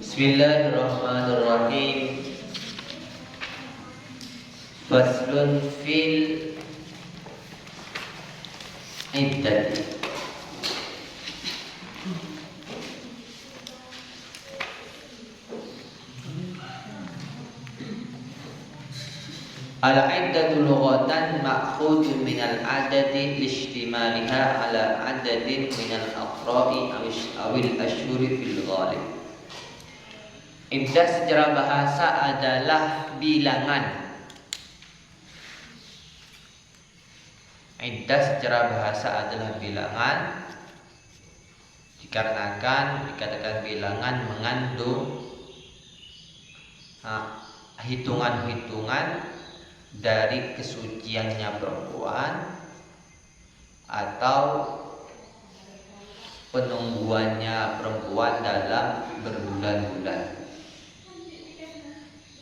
Bismillahirrahmanirrahim. Faslun fil iddati. Al-iddatu lughatan ma'khudun minal adadi listimaliha ala adadin minal aqra'i awil ashhuri fil ghalib. Iddah secara bahasa adalah bilangan. Iddah secara bahasa adalah bilangan dikarenakan dikatakan bilangan mengandung hitungan-hitungan dari kesuciannya perempuan atau penungguannya perempuan dalam berbulan-bulan.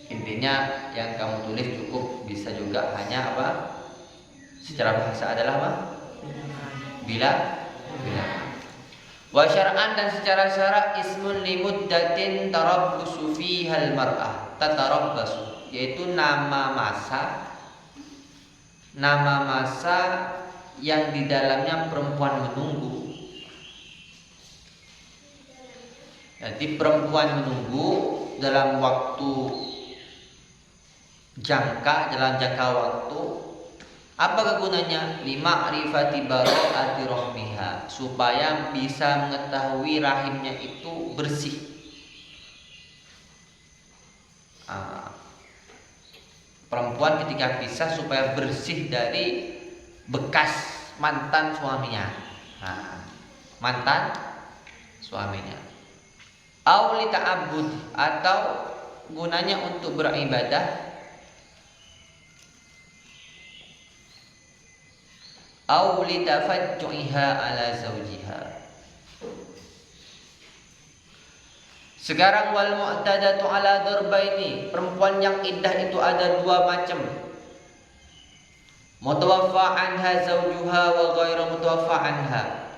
Intinya yang kamu tulis cukup bisa juga hanya apa? Secara bahasa adalah apa? Bilangan. Wa syar'an dan secara syara' ismun limuddatin tarabbusu fihal mar'ah tatarabbasu, yaitu nama masa yang di dalamnya perempuan menunggu. Jadi perempuan menunggu dalam waktu dalam jangka waktu. Apa kegunaannya? Lima'rifati bara'ati rahmiha, supaya bisa mengetahui rahimnya itu bersih. Perempuan ketika pisah supaya bersih dari bekas mantan suaminya. Mantan suaminya. Au li ta'abbud, atau gunanya untuk beribadah. Au li tafajju'iha ala zawjiha. Sekarang wal mu'tadatu ala darbaini, perempuan yang iddah itu ada dua macam. Mutawaffa anha zawjuha wa ghairu mutawaffa anha.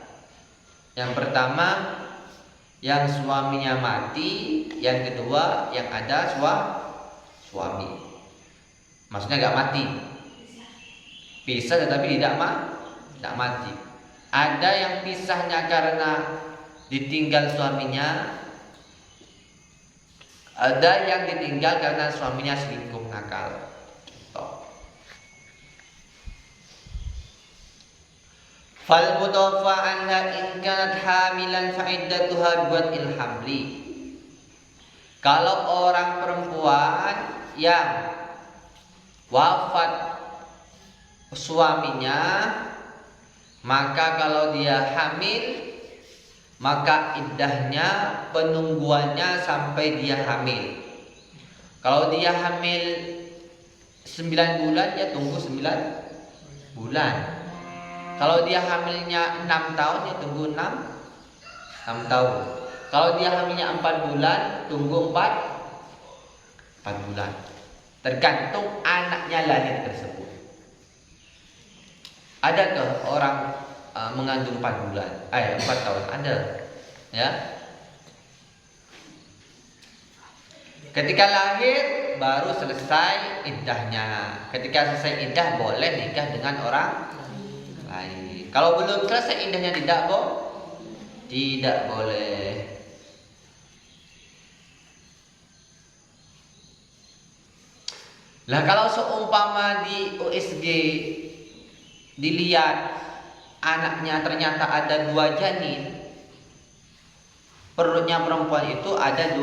Yang pertama yang suaminya mati, yang kedua yang ada suami. Maksudnya enggak mati. Pisah tetapi tidak mati. Ada yang pisahnya karena ditinggal suaminya, ada yang ditinggal karena suaminya selingkuh nakal. Fal mutawaffa anha in kanat hamilan fa iddatuha biwad'il hamli. Kalau orang perempuan yang wafat suaminya, maka kalau dia hamil, maka iddahnya penungguannya sampai dia hamil. Kalau dia hamil 9 bulan, ya tunggu 9 bulan. Kalau dia hamilnya 6 tahun, ya tunggu 6 tahun. Kalau dia hamilnya 4 bulan, tunggu 4 bulan. Tergantung anaknya lahir tersebut. Adakah orang mengandung 4 bulan? 4 tahun ada, ya. Ketika lahir baru selesai iddahnya. Ketika selesai iddah boleh nikah dengan orang lain. Kalau belum selesai iddahnya tidak boleh. Lah kalau seumpama di USG dilihat anaknya ternyata ada 2 janin, perutnya perempuan itu ada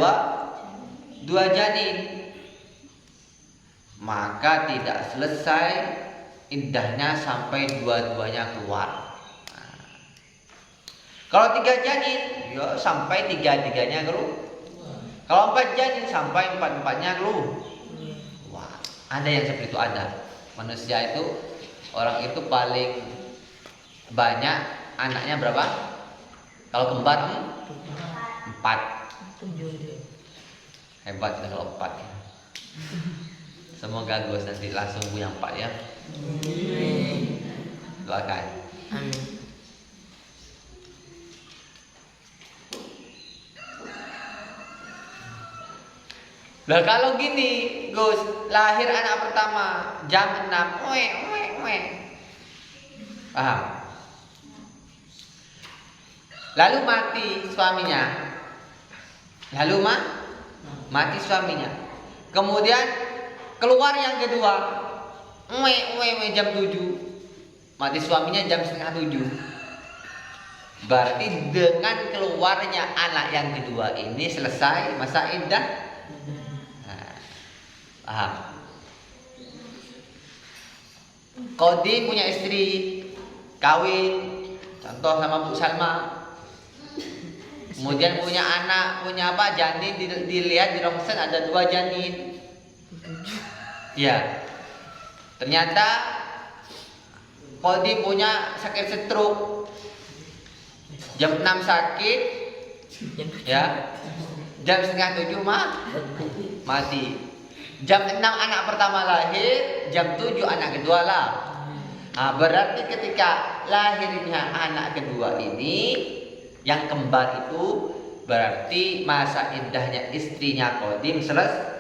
dua janin, maka tidak selesai iddahnya sampai dua-duanya keluar. Kalau 3 janin, ya sampai 3-3-nya keluar. Kalau 4 janin, sampai 4-4-nya keluar. Wah, ada yang seperti itu ada. Manusia itu, orang itu paling banyak anaknya berapa? Kalau kembar 4. Hebat kita kalau 4 ya. Semoga Gus nanti langsung punya 4 ya. Doakan. Amin. Lah kalau gini, Gus, lahir anak pertama jam 6, paham? Lalu mati suaminya. Mati suaminya. Kemudian keluar yang kedua, jam 7. Mati suaminya jam setengah 7. Berarti dengan keluarnya anak yang kedua ini selesai masa iddah. Paham? Qadim punya istri, kawin, contoh sama Bu Salma. Kemudian punya anak, punya apa? Janin, dilihat di rongsen ada 2 janin. Ya. Ternyata Qadim punya sakit stroke. Jam 6 sakit, ya. Jam setengah 7 mati. Jam 6 anak pertama lahir, jam 7 anak kedua lah. Nah, berarti ketika lahirnya anak kedua ini, yang kembar itu, berarti masa iddahnya istrinya Qadim selesai.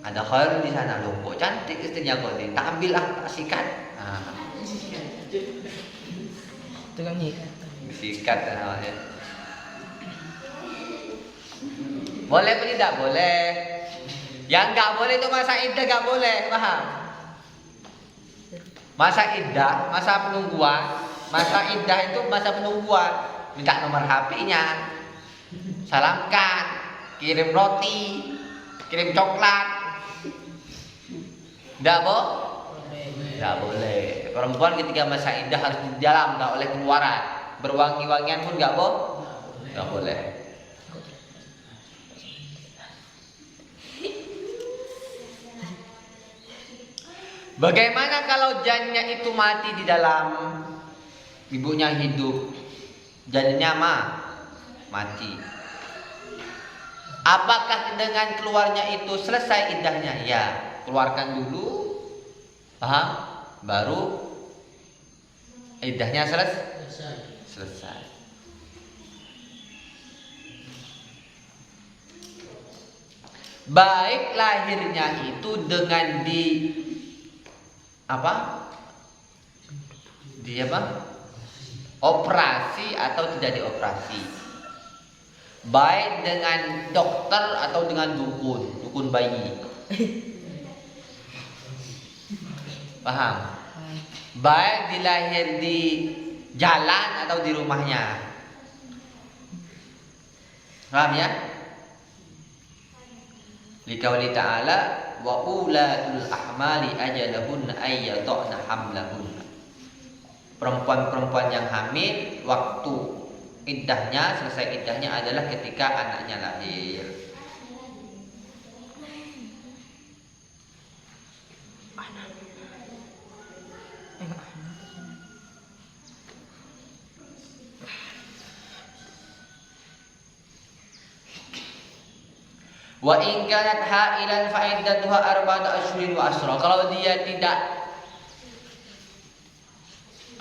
Ada khair di sana loh, kok cantik istrinya Qadim, tak ambil tak sikat. Tukang nyikat. Sikat namanya. Boleh apa tidak? Boleh. Yang nggak boleh itu masa iddah, nggak boleh, paham? Masa iddah, masa penungguan. Masa iddah itu masa penungguan. Minta nomor HP-nya, salamkan, kirim roti, kirim coklat. Tidak Tidak boleh. Perempuan ketika masa iddah harus di dalam, nggak boleh keluaran. Berwangi-wangian pun nggak boleh. Bagaimana kalau janinnya itu mati di dalam, ibunya hidup, janinnya mati? Apakah dengan keluarnya itu selesai iddahnya? Ya, keluarkan dulu, paham? Baru iddahnya selesai. Baik lahirnya itu dengan operasi atau tidak dioperasi, baik dengan dokter atau dengan dukun bayi, paham? Baik dilahir di jalan atau di rumahnya, paham ya? Liqauli ta'ala wa ulatul ahmali ajalahunna ayyadna hamlahunna. Perempuan-perempuan yang hamil waktu iddahnya, selesai iddahnya adalah ketika anaknya lahir. Wa in kanat hailan fa iddatuha arba'atu asyhurin wa asyra. Kalau dia tidak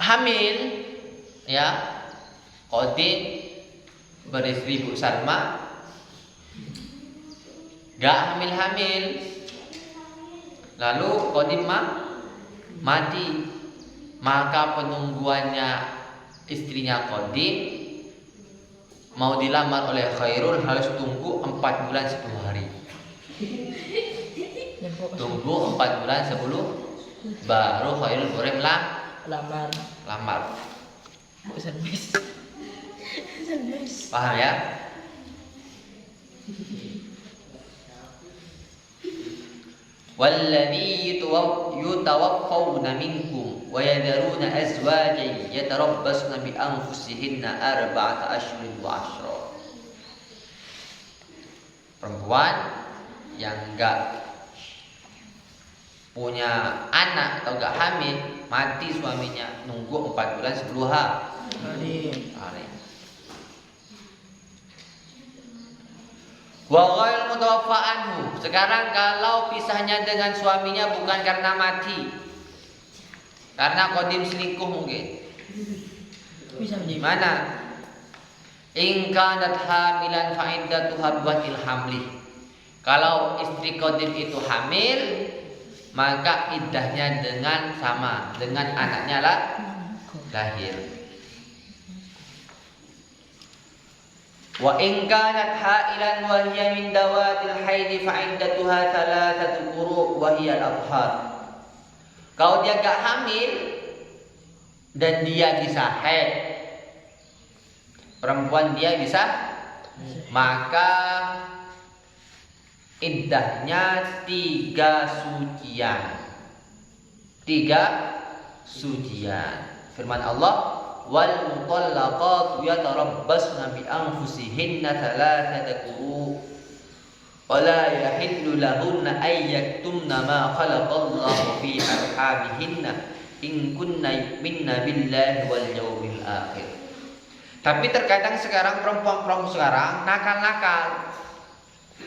hamil, ya, Qadim beristri Bu Salma, gak hamil-hamil, lalu Qadim mati, maka penungguannya istrinya Qadim mau dilamar oleh Khairul harus tunggu 4 bulan 10 hari. Tunggu 4 bulan 10 baru Khairul boleh lamar. Paham ya? Walladzi yutawaffawna minkum wa yadharuna azwajan yatarabbasna bi anfusihinna arba'ata asyhurin wa asyra. Perempuan yang enggak punya anak atau enggak hamil, mati suaminya, nunggu 4 bulan 10 hari. Wa ghail mutawaffa anhu. Sekarang kalau pisahnya dengan suaminya bukan karena mati, karena Qadim selingkuh mungkin. Bisa Gimana? In kanat hamilan fa iddatuha biwatil hamli. Kalau istri qadim itu hamil, maka iddahnya dengan sama dengan anaknya lahir. Wa in kanat hailan wa hiya min dawatil haid fa iddatuha thalathatu quru' wa hiya al-athhar. Kalau dia gak hamil dan dia bisa haid, perempuan dia bisa, maka iddahnya 3 sucian. 3 sucian. Firman Allah, wal mutallaqatu yatarabbasna bi anfusihinna thalathata quru' wa la yahillu lahunna ay yaktumna ma khalaqallahu fi arhamihinna in kunna yu'minna billahi wal yawmil akhir. Tapi terkadang sekarang perempuan-perempuan sekarang nakal-nakal.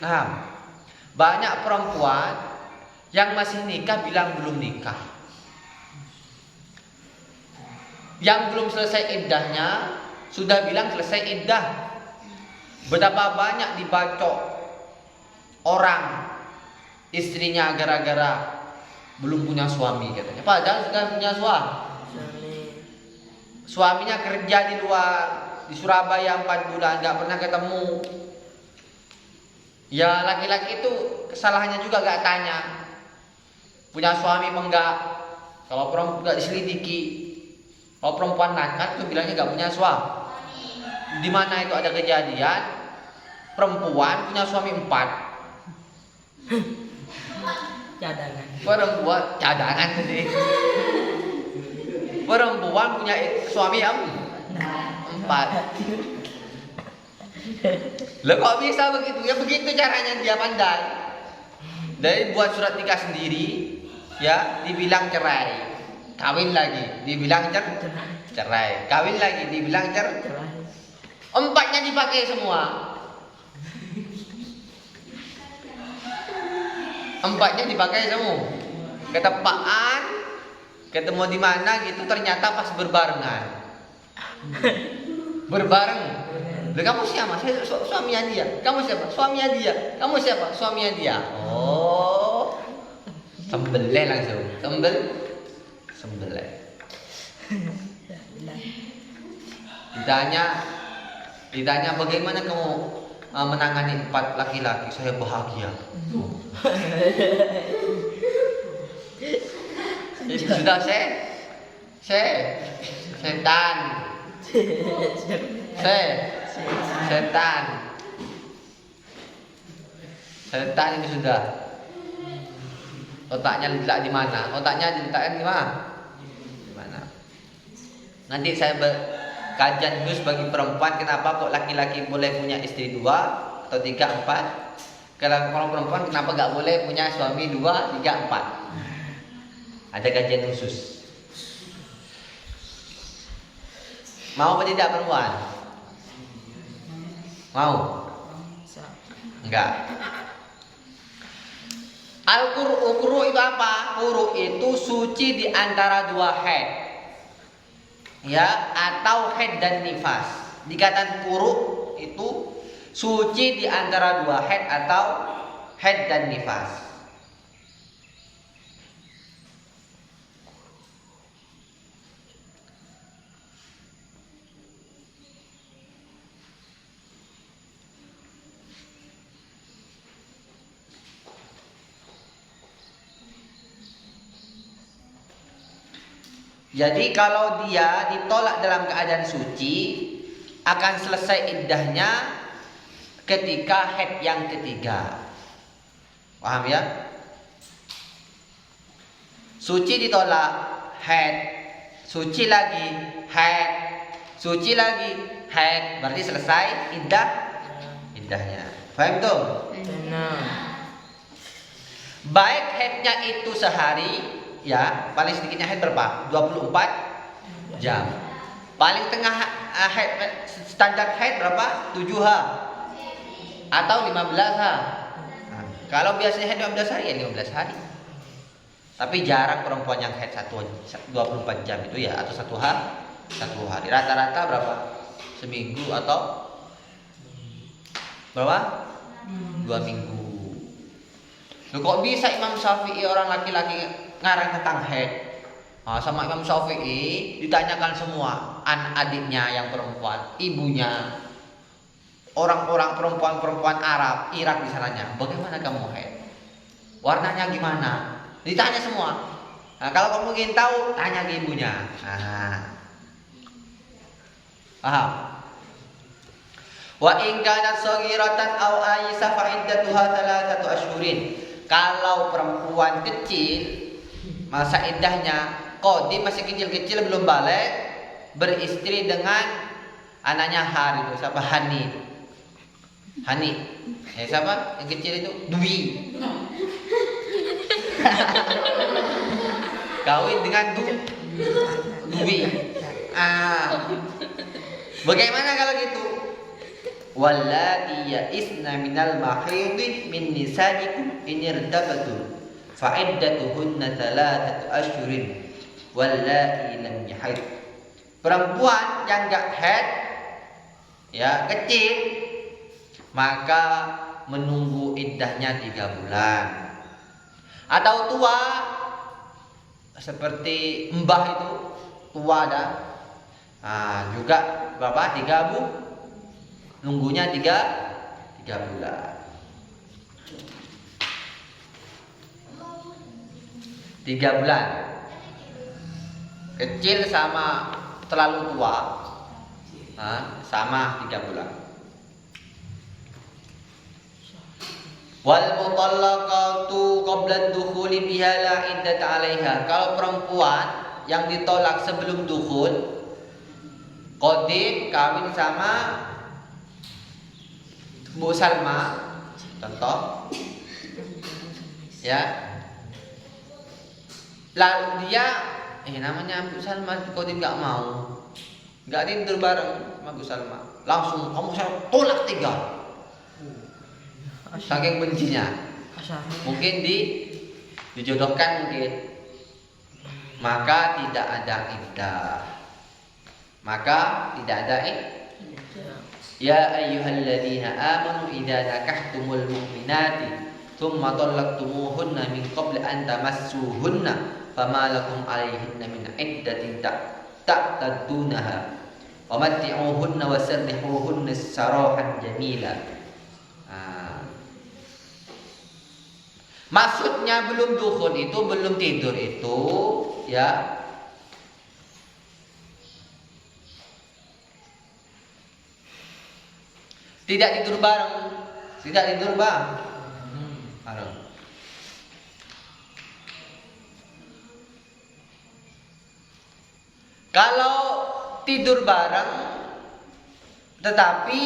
Nah, banyak perempuan yang masih nikah bilang belum nikah. Yang belum selesai iddahnya sudah bilang selesai iddah. Betapa banyak dibacok orang istrinya gara-gara belum punya suami katanya. Padahal sudah punya suami. Suaminya kerja di luar, di Surabaya 4 bulan, gak pernah ketemu. Ya laki-laki itu kesalahannya juga gak tanya punya suami apa enggak. Kalau perempuan gak diselidiki. Kalau perempuan nakal itu bilangnya gak punya suami. Di mana itu ada kejadian perempuan punya suami 4. Cadangan. Perempuan cadangan tadi. Perempuan punya suami yang 4. Lah kok bisa begitu? Ya begitu caranya dia pandai. Dari buat surat nikah sendiri, ya dibilang cerai, kawin lagi, dibilang cerai, kawin lagi, dibilang cerai. 4-nya dipakai semua. 4-nya dipakai semua. Ketepaan, ketemu di mana gitu, ternyata pas berbarengan. Berbareng. Kamu siapa? Saya suaminya dia. Kamu siapa? Suaminya dia. Kamu siapa? Suaminya dia. Oh, sembelih langsung. Sembelih. Ditanya bagaimana kamu menangani 4 laki-laki? Saya bahagia. Sudah setan. Setan ini sudah. Otaknya diletak di mana? Otaknya diletakkan di mana? Di mana? Nanti saya kajian khusus bagi perempuan, kenapa kok laki-laki boleh punya istri 2 atau 3, 4? Kalau perempuan kenapa gak boleh punya suami 2, 3, 4? Ada kajian khusus. Mau apa tidak perempuan? Mau? Enggak. Al-quru itu apa? Quru itu suci di antara 2 haid. Ya, atau haid dan nifas. Dikatakan quru itu suci di antara 2 haid atau haid dan nifas. Jadi kalau dia ditolak dalam keadaan suci, akan selesai iddahnya ketika haid yang ketiga. Paham ya? Suci ditolak, haid, suci lagi, haid, suci lagi, haid, berarti selesai iddahnya. Paham tuh? Baik haidnya itu sehari, ya, paling sedikitnya haid berapa? 24 jam. Paling tengah haid, standar haid berapa? 7 atau 15 hari. Nah, kalau biasanya haid 15 hari ya 15 hari. Tapi jarang perempuan yang haid 24 jam itu ya, atau 1 hari. Rata-rata berapa? Seminggu atau Berapa? 2 minggu. Loh, kok bisa Imam Syafi'i orang laki-laki ngarang tentang haid? Sama Imam Syafi'i ditanyakan semua, adiknya yang perempuan, ibunya, orang-orang perempuan Arab, Irak di sananya, bagaimana kamu haid? Warnanya gimana? Ditanya semua. Nah, kalau kamu ingin tahu, tanya ke ibunya. Paham? Wa in kanat saghiratan aw aisha fa iddatuha 3 ashhurin. Kalau perempuan kecil, masa iddahnya qadim, masih kecil-kecil belum balik, beristri dengan anaknya Har itu siapa? Hani. Siapa? Yang kecil itu Dwi. Kawin dengan Dwi. Bagaimana kalau gitu? Wallati ya'isna minal mahidhi min nisa'ikum in irtabatu fa iddatuhunna 3 ashhurin wallati lam yahid. Perempuan yang enggak haid, ya, kecil, maka menunggu iddahnya 3 bulan. Atau tua, seperti mbah itu tua dah, juga berapa? 3 bulan. Nunggunya 3 bulan. 3 bulan. Kecil sama terlalu tua, sama 3 bulan. Wal mutallaqatu qabla dukhuli biha la iddata 'alaiha. Kalau perempuan yang ditolak sebelum dukhul, qadim kawin sama Bu Salma, contoh, ya, lalu dia, namanya Bu Salma, qadim nggak mau, nggak tidur bareng sama Bu Salma, langsung kamu saya tolak 3, saking bencinya. Mungkin dijodohkan mungkin, maka tidak ada iddah, Ya ayyuhalladzina amanu idza nakahtumul mu'minati thumma talaqtumuhunna min qabli an tamassuhunna fama lakum 'alaihinna min iddatin ta'taddunaha wa matti'uhunna wasarrihuhunna sarahan jamila. Maksudnya belum dukhul itu, belum tidur itu, ya, tidak tidur bareng, Kalau tidur bareng, tetapi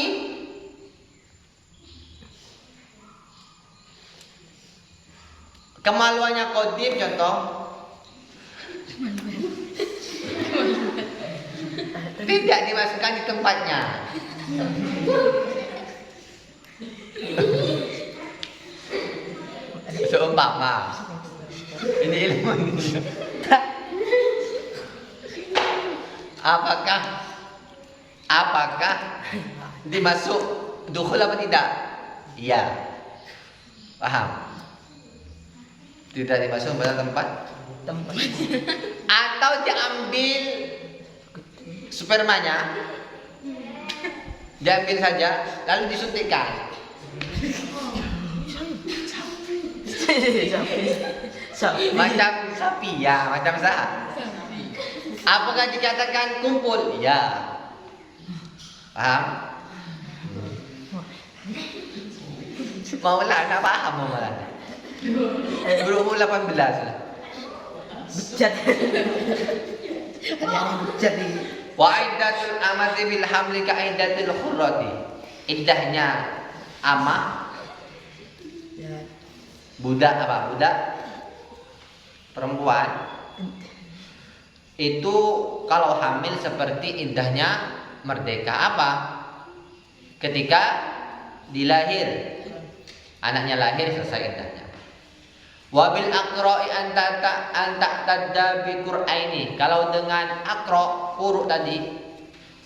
kemaluannya qadim, contoh, tidak dimasukkan di tempatnya. Seumpama ini ilmu apakah dimasuk dukhul apa tidak? Iya. Paham? Tidak dimasuk pada tempat. Atau diambil spermanya, diambil saja lalu disuntikkan. Macam sapi, ya, macam sapi. Apakah dikatakan kumpul? Ya. Paham? Maulah, tak paham malah. Berumur 18 lah. Bejat. Bejat ini. Wa iddatul amati bil hamli ka iddatil khurrati. Iddahnya amah, budak apa? Budak perempuan itu kalau hamil seperti iddahnya merdeka apa? Ketika dilahir, anaknya lahir, selesai iddahnya. Wabil aqra'i anta tadda bi qur'aini. Kalau dengan aqra, quru tadi,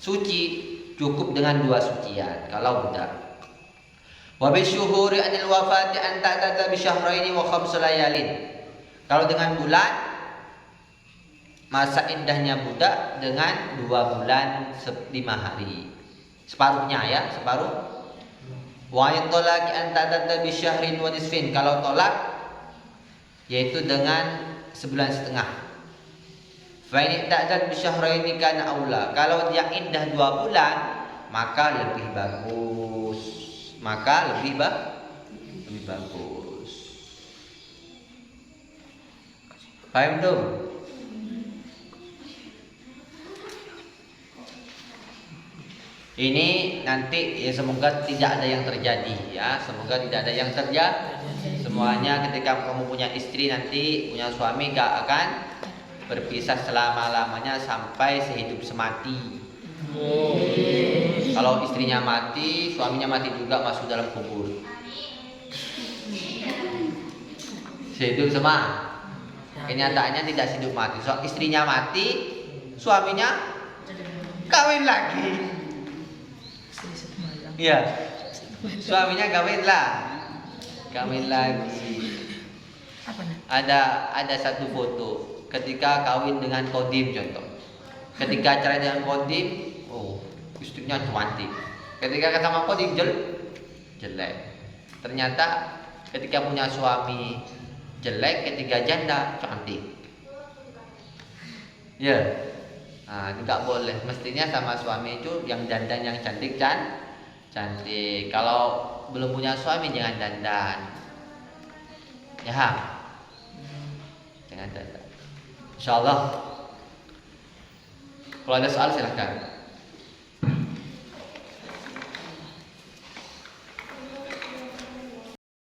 suci, cukup dengan 2 sucian kalau budak. Wa bisyuhuri anil wafati an ta'tadda bi syahraini wa khamsa layalin. Kalau dengan bulan, masa iddahnya budak dengan 2 bulan 5 hari. Separuhnya ya, separuh. Wa yatolaki an ta'tadda bi syahrin wa nisfin. Kalau tolak yaitu dengan 1,5 bulan. Fa in ta'tad bi syahraini kana aula. Kalau dia iddah 2 bulan, maka lebih bagus. Lebih bagus. Paham tuh? Ini nanti ya semoga tidak ada yang terjadi ya, semoga tidak ada yang terjadi. Semuanya ketika kamu punya istri nanti punya suami gak akan berpisah selama-lamanya sampai sehidup semati. Kalau istrinya mati, suaminya mati juga masuk dalam kubur. Sehidup sama. Kenyataannya tidak hidup mati. So, istrinya mati, suaminya kawin lagi. Iya. Suaminya kawin lagi. Ada satu foto ketika kawin dengan kodim contoh. Ketika cerai dengan kodim, istrinya cantik. Ketika sama kodim jelek. Ternyata ketika punya suami jelek, ketika janda cantik. Ya. Nah, tidak boleh. Mestinya sama suami itu yang dandan yang cantik cantik. Kalau belum punya suami jangan dandan. Ya. Jangan dandan. Insyaallah. Kalau ada soal silahkan.